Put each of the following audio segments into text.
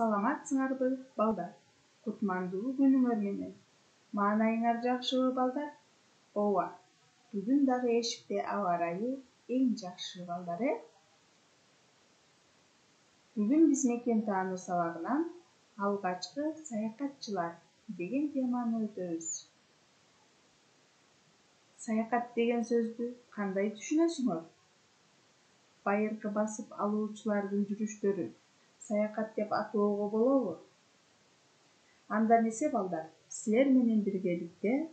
Саламатсыңарбы, балдар? Кутмандуу күнүңөр менен. Маанайыңар жакшыбы, балдар? Ооба, бүгүн дагы эшикте аба ырайы эң жакшы, балдар, Бүгүн биз мекен таануу сабагынан алгачкы саякатчылар деген теманы өтөбүз. Саякат деген сөздү кандай түшүнөсүңөр? Байыркы басып алуучулардын жүрүштөрү саякат деп атоого болобу? Анда эмесе, балдар, силер менен биргеликте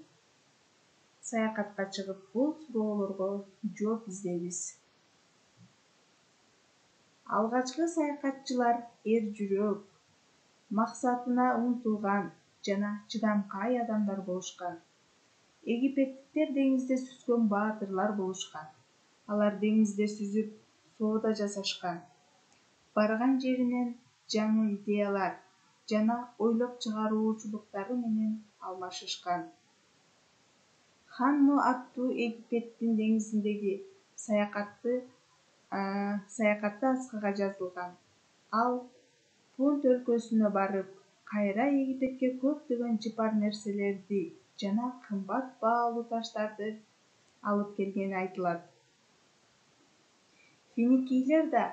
саякатка чыгып бул суроолорго жооп издейбиз. Алгачкы саякатчылар эр жүрөк, максатына умтулган жана чыдамкай адамдар болушкан. Египеттиктер деңизде сүзгөн баатырлар болушкан. Алар деңизде сүзүп, соода жасашкан. Барган жеринен жаңы идеялар жана ойлоп чыгаруучулуктары менен алмашышкан. Ханно аттуу Египеттин деңизиндеги саякаты аскага жазылган. Ал Понт өлкөсүнө барып, кайра Египетке көптөгөн жыпар нерселерди жана кымбат баалуу таштарды алып келгени айтылат. Финикийлер да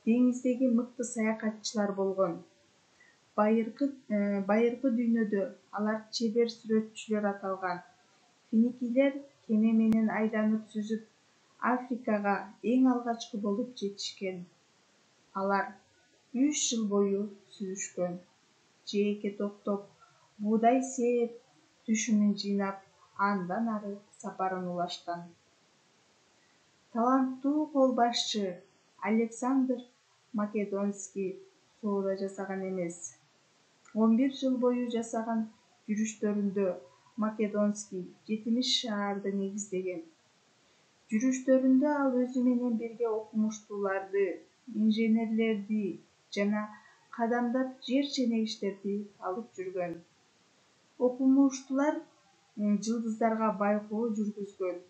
деңиздеги мыкты саякатчылар болгон. Байыркы дүйнөдө алар чебер сүрөтчүлөр аталган. Финикийлер кеме менен айланып сүзүп, Африкага эң алгачкы болуп жетишкен. Алар 3 жыл бою сүзүшкөн. Жээкке токтоп, буудай сээп, түшүмүн жыйнап, андан ары сапарын улашкан. Таланттуу кол башчы Александр Македонский соода жасаган эмес. 11 жыл бою жасаган жүрүштөрүндө Македонский 70 шаарды негиздеген. Жүрүштөрүндө ал өзү менен бирге окумуштууларды, инженерлерди жана кадамдап жер ченегичтерди алып жүргөн. Окумуштуулар жылдыздарга байкоо жүргүзгөн,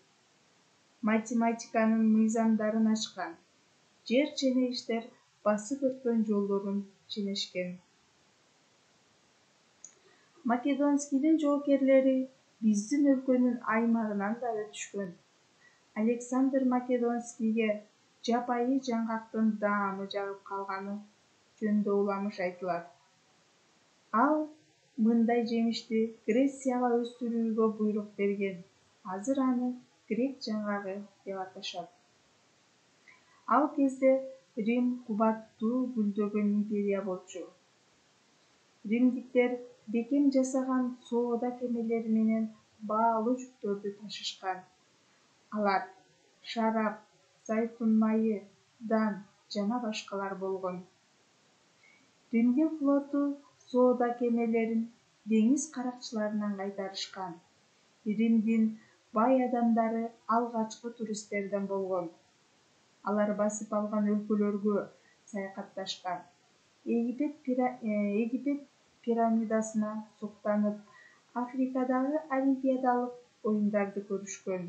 математиканын мыйзамдарын ачкан, жер ченегичтер басып өткөн жолдорун ченешкен. Македонскийдин жоокерлери биздин өлкөнүн аймагынан да өтүшкөн. Александр Македонскийге жапайы жаңгактын даамы жагып калганы жөнүндө уламыш айтылат. Ал мындай жемишти Грецияга өстүрүүгө буйрук берген. Азыр аны грек жаңгагы деп аташат. Ал кезде Рим кубаттуу гүлдөгөн империя болчу. Римдиктер бекем жасаган соода кемелери менен баалуу жүктөрдү ташышкан. Алар шарап, зайтун майы, дан жана башкалар болгон. Римдин флоту соода кемелерин деңиз каракчыларынан кайтарышкан. Римдин бай адамдары алгачкы туристтерден болгон. Алар басып алган өлкөлөргө саякатташкан. Египет пирамидасына суктанып, Африкадагы олимпиадалык оюндарды көрүшкөн.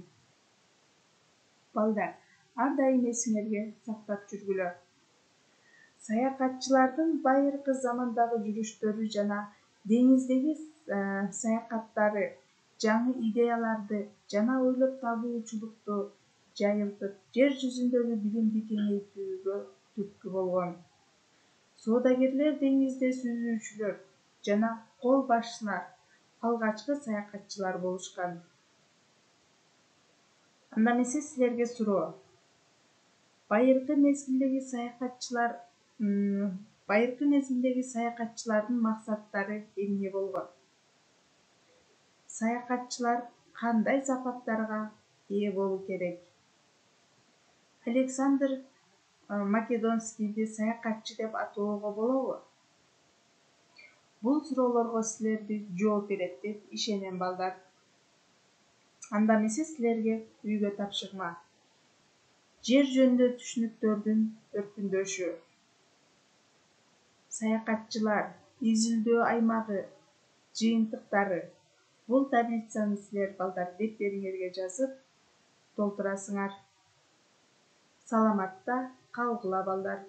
Балдар, ар дайым эсиңерге сактап жүргүлө. Саякатчылардын байыркы замандагы жүрүштөрү жана деңиздеги саякаттары жаңы идеяларды жана ойлоп табуучулукту жайылтып, жер жүзүндөгү билимди кеңейтүүгө түрткү болгон. Соодагерлер, деңизде сүзүүчүлөр жана кол башчылар алгачкы саякатчылар болушкан. Анда эмесе силерге суроо. Байыркы мезгилдеги саякатчылардын максаттары эмне болгон? Саякатчылар кандай сапаттарга ээ болуу керек? Александр Македонскийди саякатчы деп атоого болобу? Бул суроолорго силерди жооп берет деп ишенем, балдар. Анда эмесе силерге үйгө тапшырма. Жер жөнүндө түшүнүктөрдүн өркүндөшү. Саякатчылар, изилдөө аймагы, жыйынтыктары. Бул таблицаны силер, балдар, беттериңерге жазып толтурасыңар. Саламатта калгыла, балдар.